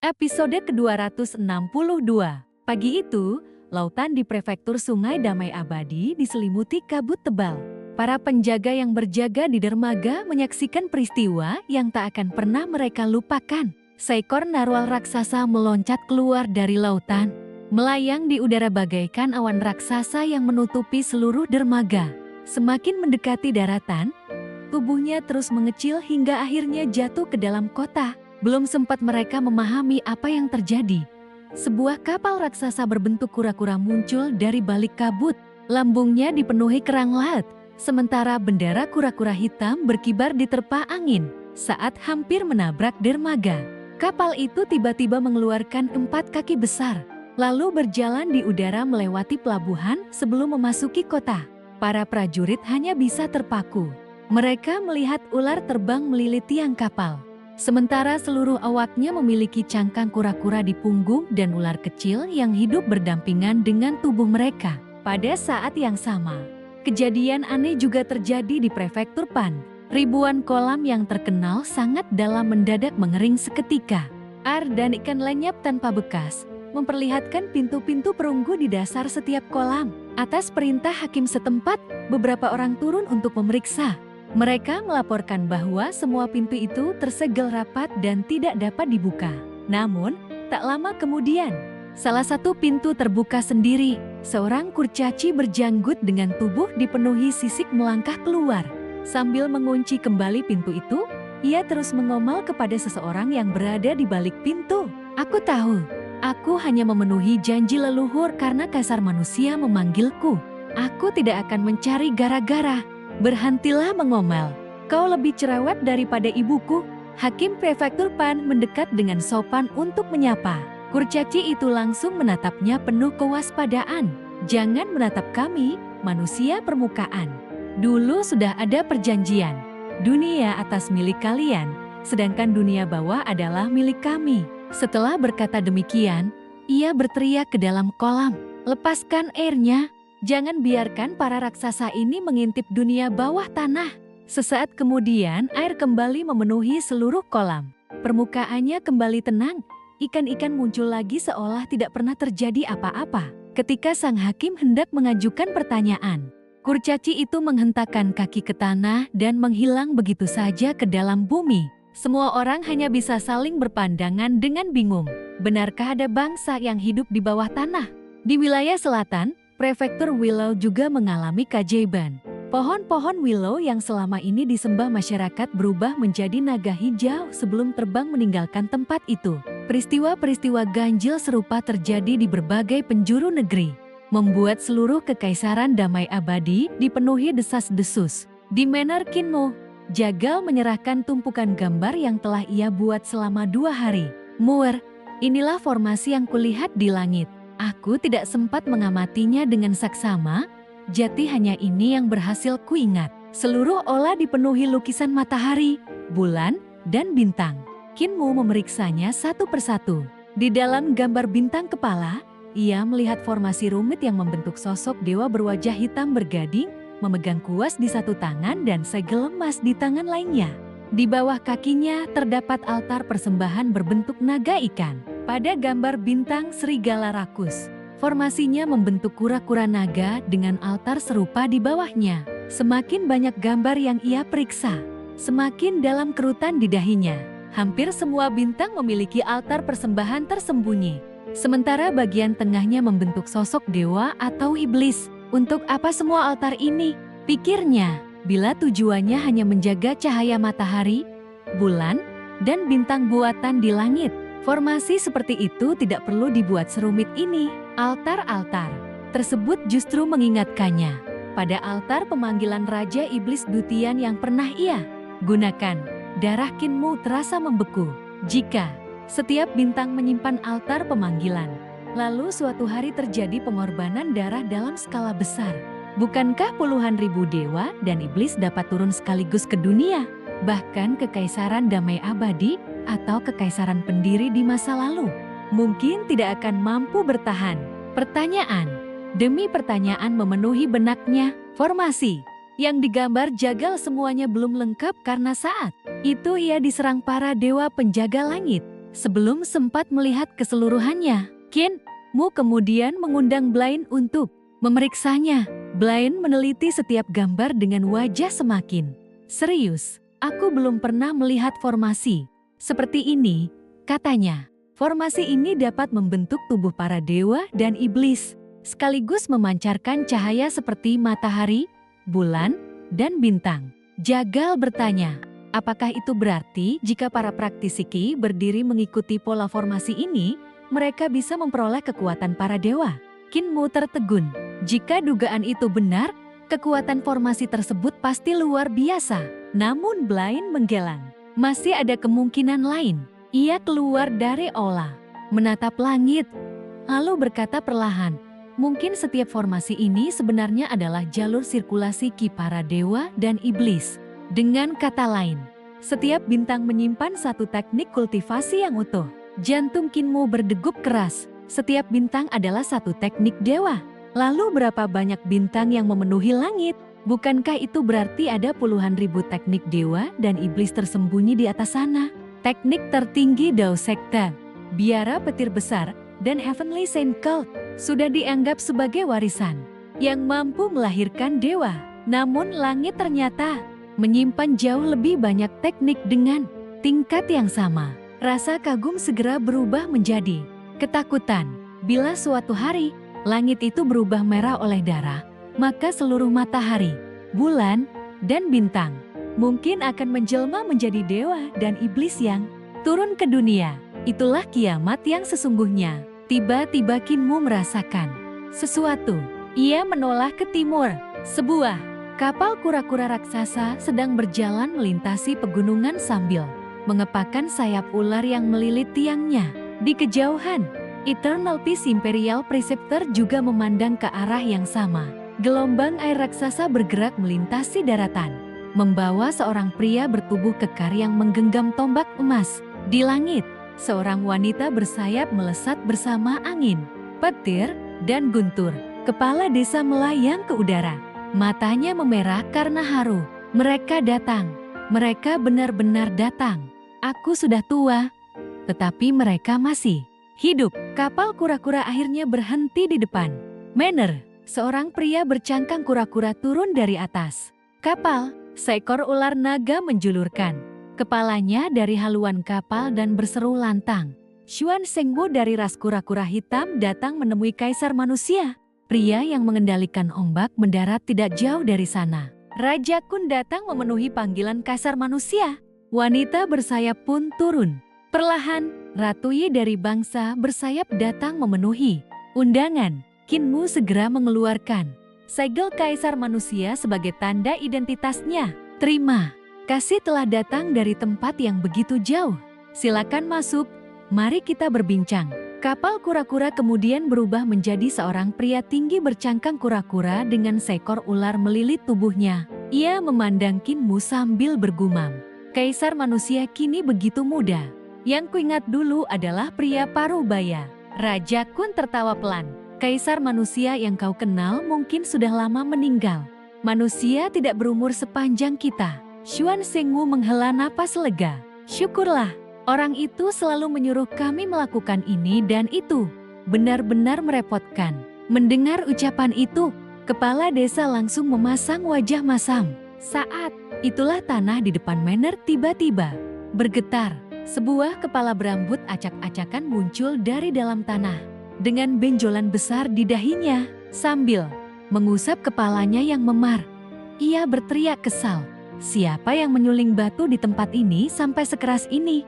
Episode ke-262. Pagi itu, lautan di prefektur Sungai Damai Abadi diselimuti kabut tebal. Para penjaga yang berjaga di dermaga menyaksikan peristiwa yang tak akan pernah mereka lupakan. Seekor narwal raksasa meloncat keluar dari lautan, melayang di udara bagaikan awan raksasa yang menutupi seluruh dermaga. Semakin mendekati daratan, tubuhnya terus mengecil hingga akhirnya jatuh ke dalam kota. Belum sempat mereka memahami apa yang terjadi, sebuah kapal raksasa berbentuk kura-kura muncul dari balik kabut. Lambungnya dipenuhi kerang laut, sementara bendera kura-kura hitam berkibar diterpa angin. Saat hampir menabrak dermaga, kapal itu tiba-tiba mengeluarkan 4 kaki besar, lalu berjalan di udara melewati pelabuhan sebelum memasuki kota. Para prajurit hanya bisa terpaku. Mereka melihat ular terbang melilit tiang kapal. Sementara seluruh awaknya memiliki cangkang kura-kura di punggung dan ular kecil yang hidup berdampingan dengan tubuh mereka. Pada saat yang sama, kejadian aneh juga terjadi di prefektur Pan. Ribuan kolam yang terkenal sangat dalam mendadak mengering seketika. Air dan ikan lenyap tanpa bekas, memperlihatkan pintu-pintu perunggu di dasar setiap kolam. Atas perintah hakim setempat, beberapa orang turun untuk memeriksa. Mereka melaporkan bahwa semua pintu itu tersegel rapat dan tidak dapat dibuka. Namun, tak lama kemudian, salah satu pintu terbuka sendiri. Seorang kurcaci berjanggut dengan tubuh dipenuhi sisik melangkah keluar. Sambil mengunci kembali pintu itu, ia terus mengomel kepada seseorang yang berada di balik pintu. "Aku tahu, aku hanya memenuhi janji leluhur karena kaisar manusia memanggilku. Aku tidak akan mencari gara-gara. Berhentilah mengomel, kau lebih cerewet daripada ibuku." Hakim prefektur Pan mendekat dengan sopan untuk menyapa. Kurcaci itu langsung menatapnya penuh kewaspadaan. "Jangan menatap kami, manusia permukaan. Dulu sudah ada perjanjian. Dunia atas milik kalian, sedangkan dunia bawah adalah milik kami." Setelah berkata demikian, ia berteriak ke dalam kolam, "Lepaskan airnya. Jangan biarkan para raksasa ini mengintip dunia bawah tanah." Sesaat kemudian air kembali memenuhi seluruh kolam. Permukaannya kembali tenang, ikan-ikan muncul lagi seolah tidak pernah terjadi apa-apa. Ketika sang hakim hendak mengajukan pertanyaan, kurcaci itu menghentakkan kaki ke tanah dan menghilang begitu saja ke dalam bumi. Semua orang hanya bisa saling berpandangan dengan bingung. Benarkah ada bangsa yang hidup di bawah tanah? Di wilayah selatan, prefektur Willow juga mengalami keajaiban. Pohon-pohon willow yang selama ini disembah masyarakat berubah menjadi naga hijau sebelum terbang meninggalkan tempat itu. Peristiwa-peristiwa ganjil serupa terjadi di berbagai penjuru negeri, membuat seluruh kekaisaran Damai Abadi dipenuhi desas-desus. Di Manor Kinmu, Jagal menyerahkan tumpukan gambar yang telah ia buat selama 2 hari. "Muir, inilah formasi yang kulihat di langit. Aku tidak sempat mengamatinya dengan saksama, jati hanya ini yang berhasil kuingat." Seluruh olah dipenuhi lukisan matahari, bulan, dan bintang. Kinmu memeriksanya satu persatu. Di dalam gambar bintang kepala, ia melihat formasi rumit yang membentuk sosok dewa berwajah hitam bergading, memegang kuas di satu tangan dan segel emas di tangan lainnya. Di bawah kakinya terdapat altar persembahan berbentuk naga ikan. Pada gambar bintang serigala rakus, formasinya membentuk kura-kura naga dengan altar serupa di bawahnya. Semakin banyak gambar yang ia periksa, semakin dalam kerutan di dahinya. Hampir semua bintang memiliki altar persembahan tersembunyi. Sementara bagian tengahnya membentuk sosok dewa atau iblis. Untuk apa semua altar ini? Pikirnya, bila tujuannya hanya menjaga cahaya matahari, bulan, dan bintang buatan di langit, formasi seperti itu tidak perlu dibuat serumit ini. Altar-altar tersebut justru mengingatkannya pada altar pemanggilan Raja Iblis Dutian yang pernah ia gunakan. Darah Kinmu terasa membeku. Jika setiap bintang menyimpan altar pemanggilan, lalu suatu hari terjadi pengorbanan darah dalam skala besar, bukankah puluhan ribu dewa dan iblis dapat turun sekaligus ke dunia? Bahkan kekaisaran Damai Abadi atau kekaisaran pendiri di masa lalu mungkin tidak akan mampu bertahan. Pertanyaan demi pertanyaan memenuhi benaknya. Formasi yang digambar Jagal semuanya belum lengkap karena saat itu ia diserang para dewa penjaga langit. sebelum sempat melihat keseluruhannya. Qin Mu kemudian mengundang Blaine untuk memeriksanya. Blaine meneliti setiap gambar dengan wajah semakin serius. Aku belum pernah melihat formasi seperti ini, katanya. Formasi ini dapat membentuk tubuh para dewa dan iblis, sekaligus memancarkan cahaya seperti matahari, bulan, dan bintang. Jagal bertanya, apakah itu berarti jika para praktisi Qi berdiri mengikuti pola formasi ini, mereka bisa memperoleh kekuatan para dewa? Qin Mu tertegun. Jika dugaan itu benar, kekuatan formasi tersebut pasti luar biasa. Namun Blaine menggelang. Masih ada kemungkinan lain. Ia keluar dari aula, menatap langit, lalu berkata perlahan, mungkin setiap formasi ini sebenarnya adalah jalur sirkulasi Qi para dewa dan iblis. Dengan kata lain, setiap bintang menyimpan satu teknik kultivasi yang utuh. Jantung Qin Mu berdegup keras. Setiap bintang adalah satu teknik dewa. Lalu berapa banyak bintang yang memenuhi langit? Bukankah itu berarti ada puluhan ribu teknik dewa dan iblis tersembunyi di atas sana? Teknik tertinggi Dao Sekte, biara petir besar, dan Heavenly Saint Cult sudah dianggap sebagai warisan yang mampu melahirkan dewa. Namun langit ternyata menyimpan jauh lebih banyak teknik dengan tingkat yang sama. Rasa kagum segera berubah menjadi ketakutan. Bila suatu hari langit itu berubah merah oleh darah, maka seluruh matahari, bulan, dan bintang mungkin akan menjelma menjadi dewa dan iblis yang turun ke dunia. Itulah kiamat yang sesungguhnya. Tiba-tiba Qin Mu merasakan sesuatu. Ia menoleh ke timur. Sebuah kapal kura-kura raksasa sedang berjalan melintasi pegunungan sambil mengepakkan sayap ular yang melilit tiangnya. Di kejauhan, Eternal Peace Imperial Preceptor juga memandang ke arah yang sama. Gelombang air raksasa bergerak melintasi daratan, membawa seorang pria bertubuh kekar yang menggenggam tombak emas. Di langit, seorang wanita bersayap melesat bersama angin, petir, dan guntur. Kepala desa melayang ke udara. Matanya memerah karena haru. Mereka datang. Mereka benar-benar datang. Aku sudah tua, tetapi mereka masih hidup. Kapal kura-kura akhirnya berhenti di depan Manor. Seorang pria bercangkang kura-kura turun dari atas kapal. Seekor ular naga menjulurkan kepalanya dari haluan kapal dan berseru lantang. Xuan Shengwu dari ras kura-kura hitam datang menemui Kaisar Manusia. Pria yang mengendalikan ombak mendarat tidak jauh dari sana. Raja Kun datang memenuhi panggilan Kaisar Manusia. Wanita bersayap pun turun. Perlahan, Ratu Yi dari bangsa bersayap datang memenuhi undangan. Qin Mu segera mengeluarkan segel Kaisar Manusia sebagai tanda identitasnya. Terima kasih telah datang dari tempat yang begitu jauh. Silakan masuk, mari kita berbincang. Kapal kura-kura kemudian berubah menjadi seorang pria tinggi bercangkang kura-kura dengan seekor ular melilit tubuhnya. Ia memandang Qin Mu sambil bergumam. Kaisar Manusia kini begitu muda. Yang kuingat dulu adalah pria parubaya. Raja Kun tertawa pelan. Kaisar Manusia yang kau kenal mungkin sudah lama meninggal. Manusia tidak berumur sepanjang kita. Xuan Shengwu menghela napas lega. Syukurlah, orang itu selalu menyuruh kami melakukan ini dan itu. Benar-benar merepotkan. Mendengar ucapan itu, kepala desa langsung memasang wajah masam. Saat itulah tanah di depan Manor tiba-tiba bergetar. Sebuah kepala berambut acak-acakan muncul dari dalam tanah. Dengan benjolan besar di dahinya, sambil mengusap kepalanya yang memar. Ia berteriak kesal. Siapa yang menyuling batu di tempat ini sampai sekeras ini?